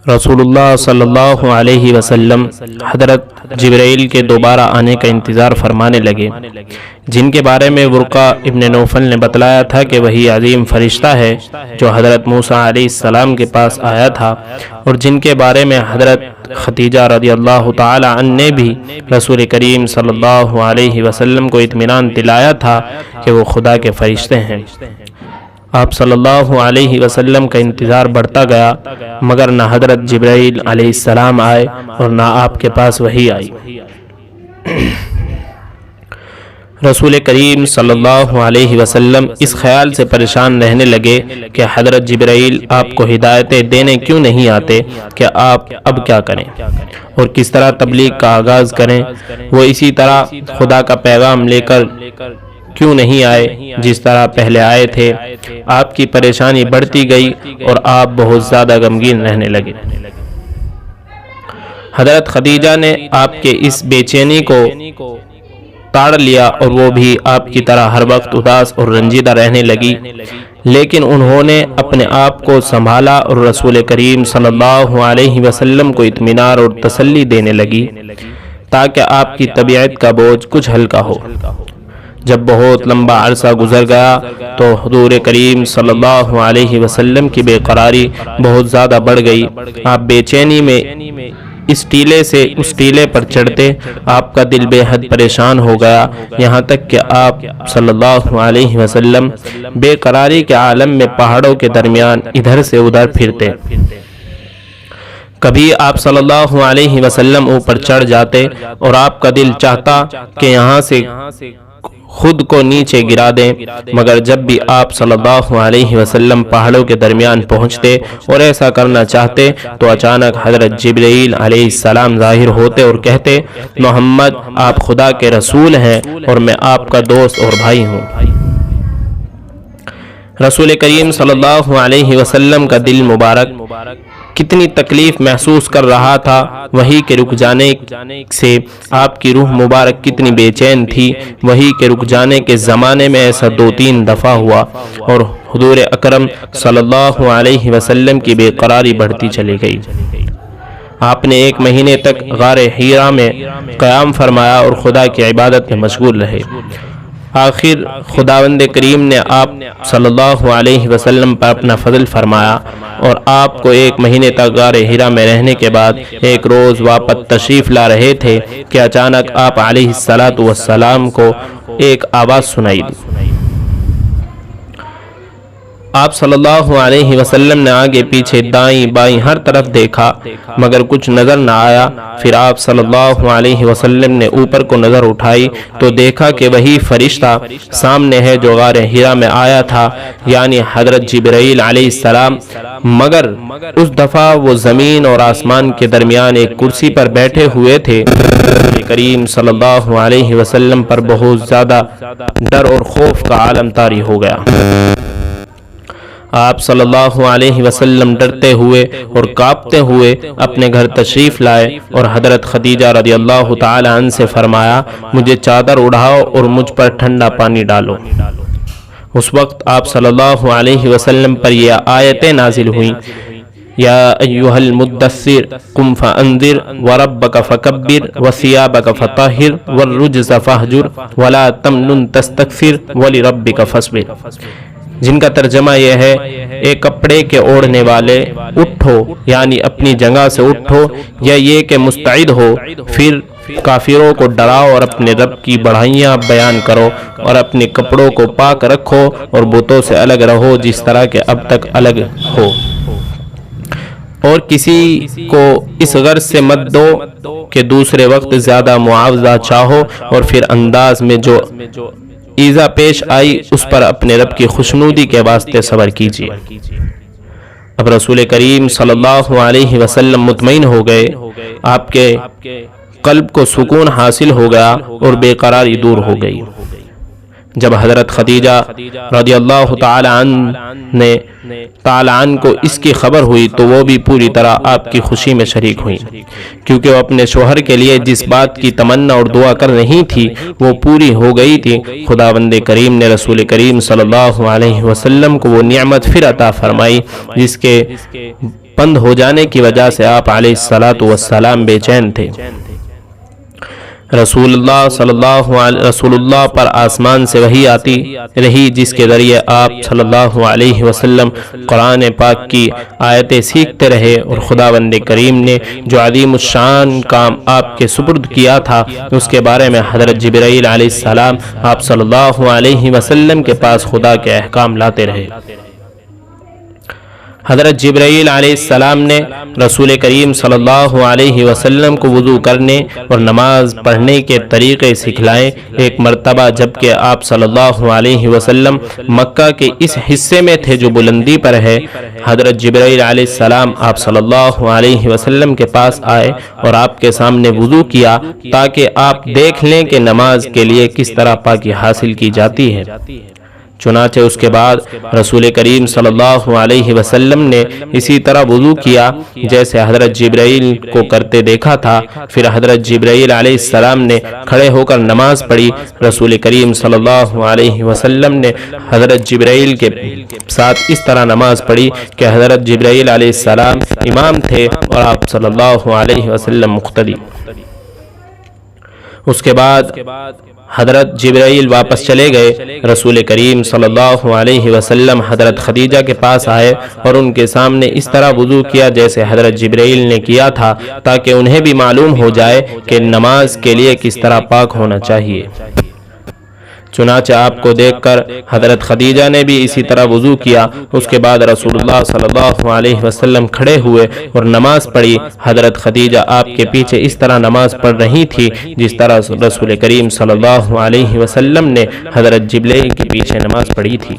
رسول صلی اللہ علیہ وسلم حضرت جبرائیل کے دوبارہ آنے کا انتظار فرمانے لگے، جن کے بارے میں ورقہ ابن نوفل نے بتلایا تھا کہ وہی عظیم فرشتہ ہے جو حضرت موسیٰ علیہ السلام کے پاس آیا تھا، اور جن کے بارے میں حضرت خدیجہ رضی اللہ تعالی عنہ نے بھی رسول کریم صلی اللہ علیہ وسلم کو اطمینان دلایا تھا کہ وہ خدا کے فرشتے ہیں۔ آپ صلی اللہ علیہ وسلم کا انتظار بڑھتا گیا، مگر نہ حضرت جبرائیل علیہ السلام آئے اور نہ آپ کے پاس وحی آئی۔ رسول کریم صلی اللہ علیہ وسلم اس خیال سے پریشان رہنے لگے کہ حضرت جبرائیل آپ کو ہدایتیں دینے کیوں نہیں آتے، کہ آپ اب کیا کریں اور کس طرح تبلیغ کا آغاز کریں۔ وہ اسی طرح خدا کا پیغام لے کر کیوں نہیں آئے جس طرح پہلے آئے تھے۔ آپ کی پریشانی بڑھتی گئی اور آپ بہت زیادہ غمگین رہنے لگے۔ حضرت خدیجہ نے آپ کے اس بے چینی کو تاڑ لیا اور وہ بھی آپ کی طرح ہر وقت اداس اور رنجیدہ رہنے لگی، لیکن انہوں نے اپنے آپ کو سنبھالا اور رسول کریم صلی اللہ علیہ وسلم کو اطمینان اور تسلی دینے لگی تاکہ آپ کی طبیعت کا بوجھ کچھ ہلکا ہو۔ جب بہت لمبا عرصہ گزر گیا تو حضور کریم صلی اللہ علیہ وسلم کی بے قراری بہت زیادہ بڑھ گئی۔ آپ بے چینی میں اس ٹیلے سے اس ٹیلے پر چڑھتے، آپ کا دل بے حد پریشان ہو گیا، یہاں تک کہ آپ صلی اللہ علیہ وسلم بے قراری کے عالم میں پہاڑوں کے درمیان ادھر سے ادھر پھرتے۔ کبھی آپ صلی اللہ علیہ وسلم اوپر چڑھ جاتے اور آپ کا دل چاہتا کہ یہاں سے خود کو نیچے گرا دیں، مگر جب بھی آپ صلی اللہ علیہ وسلم پہاڑوں کے درمیان پہنچتے اور ایسا کرنا چاہتے تو اچانک حضرت جبرائیل علیہ السلام ظاہر ہوتے اور کہتے، محمد آپ خدا کے رسول ہیں اور میں آپ کا دوست اور بھائی ہوں۔ رسول کریم صلی اللہ علیہ وسلم کا دل مبارک کتنی تکلیف محسوس کر رہا تھا، وحی کے رک جانے سے آپ کی روح مبارک کتنی بے چین تھی۔ وحی کے رک جانے کے زمانے میں ایسا 2-3 دفعہ ہوا اور حضور اکرم صلی اللہ علیہ وسلم کی بے قراری بڑھتی چلی گئی۔ آپ نے 1 مہینے تک غار حیرا میں قیام فرمایا اور خدا کی عبادت میں مشغول رہے۔ آخر خداوند کریم نے آپ صلی اللہ علیہ وسلم پر اپنا فضل فرمایا اور آپ کو 1 مہینے تک غار حیرا میں رہنے کے بعد ایک روز واپس تشریف لا رہے تھے کہ اچانک آپ علیہ السلام کو ایک آواز سنائی دی۔ آپ صلی اللہ علیہ وسلم نے آگے پیچھے دائیں بائیں ہر طرف دیکھا مگر کچھ نظر نہ آیا۔ پھر آپ صلی اللہ علیہ وسلم نے اوپر کو نظر اٹھائی تو دیکھا کہ وہی فرشتہ سامنے ہے جو غار حیرا میں آیا تھا، یعنی حضرت جبرائیل علیہ السلام، مگر اس دفعہ وہ زمین اور آسمان کے درمیان ایک کرسی پر بیٹھے ہوئے تھے۔ نبی کریم صلی اللہ علیہ وسلم پر بہت زیادہ ڈر اور خوف کا عالم طاری ہو گیا۔ آپ صلی اللہ علیہ وسلم ڈرتے ہوئے اور کانپتے ہوئے اپنے گھر تشریف لائے اور حضرت خدیجہ رضی اللہ تعالی عنہ سے فرمایا، مجھے چادر اڑاؤ اور مجھ پر ٹھنڈا پانی ڈالو۔ اس وقت آپ صلی اللہ علیہ وسلم پر یہ آیتیں نازل ہوئیں، یا ایھا المدثر قم فانذر وربک فکبر وثیابک فطہر والرجز فاہجر ولا تمنن تستکثر ولربک فاصبر، جن کا ترجمہ یہ ہے، ایک کپڑے کے اوڑھنے والے اٹھو، یعنی اپنی جگہ سے اٹھو، یا یہ کہ مستعد ہو، پھر کافروں کو ڈراؤ اور اپنے رب کی بڑھائیاں بیان کرو اور اپنے کپڑوں کو پاک رکھو اور بتوں سے الگ رہو جس طرح کہ اب تک الگ ہو، اور کسی کو اس غرض سے مت دو کہ دوسرے وقت زیادہ معاوضہ چاہو، اور پھر انداز میں جو ایذا پیش آئی اس پر اپنے رب کی خوشنودی کے واسطے صبر کیجیے۔ اب رسول کریم صلی اللہ علیہ وسلم مطمئن ہو گئے، آپ کے قلب کو سکون حاصل ہو گیا اور بے قراری دور ہو گئی۔ جب حضرت خدیجہ رضی اللہ تعالی عنہ کو اس کی خبر ہوئی تو وہ بھی پوری طرح آپ کی خوشی میں شریک ہوئی، کیونکہ وہ اپنے شوہر کے لیے جس بات کی تمنا اور دعا کر رہی تھی وہ پوری ہو گئی تھی۔ خداوند کریم نے رسول کریم صلی اللہ علیہ وسلم کو وہ نعمت پھر عطا فرمائی جس کے بند ہو جانے کی وجہ سے آپ علیہ الصلاۃ والسلام بے چین تھے۔ رسول اللہ پر آسمان سے وحی آتی رہی، جس کے ذریعے آپ صلی اللہ علیہ وسلم قرآن پاک کی آیتیں سیکھتے رہے، اور خداوند کریم نے جو عظیم الشان کام آپ کے سپرد کیا تھا اس کے بارے میں حضرت جبرائیل علیہ السلام آپ صلی اللہ علیہ وسلم کے پاس خدا کے احکام لاتے رہے۔ حضرت جبرائیل علیہ السلام نے رسول کریم صلی اللہ علیہ وسلم کو وضو کرنے اور نماز پڑھنے کے طریقے سکھلائے۔ ایک مرتبہ جبکہ آپ صلی اللہ علیہ وسلم مکہ کے اس حصے میں تھے جو بلندی پر ہے، حضرت جبرائیل علیہ السلام آپ صلی اللہ علیہ وسلم کے پاس آئے اور آپ کے سامنے وضو کیا تاکہ آپ دیکھ لیں کہ نماز کے لیے کس طرح پاکی حاصل کی جاتی ہے۔ چنانچہ اس کے بعد رسول کریم صلی اللہ علیہ وسلم نے اسی طرح وضو کیا جیسے حضرت جبرائیل کو کرتے دیکھا تھا۔ پھر حضرت جبرائیل علیہ السلام نے کھڑے ہو کر نماز پڑھی۔ رسول کریم صلی اللہ علیہ وسلم نے حضرت جبرائیل کے ساتھ اس طرح نماز پڑھی کہ حضرت جبرائیل علیہ السلام امام تھے اور آپ صلی اللہ علیہ وسلم مقتدی۔ اس کے بعد حضرت جبرائیل واپس چلے گئے۔ رسول کریم صلی اللہ علیہ وسلم حضرت خدیجہ کے پاس آئے اور ان کے سامنے اس طرح وضو کیا جیسے حضرت جبرائیل نے کیا تھا تاکہ انہیں بھی معلوم ہو جائے کہ نماز کے لیے کس طرح پاک ہونا چاہیے۔ چنانچہ آپ کو دیکھ کر حضرت خدیجہ نے بھی اسی طرح وضو کیا۔ اس کے بعد رسول اللہ صلی اللہ علیہ وسلم کھڑے ہوئے اور نماز پڑھی۔ حضرت خدیجہ آپ کے پیچھے اس طرح نماز پڑھ رہی تھی جس طرح رسول کریم صلی اللہ علیہ وسلم نے حضرت جبرائیل کے پیچھے نماز پڑھی تھی۔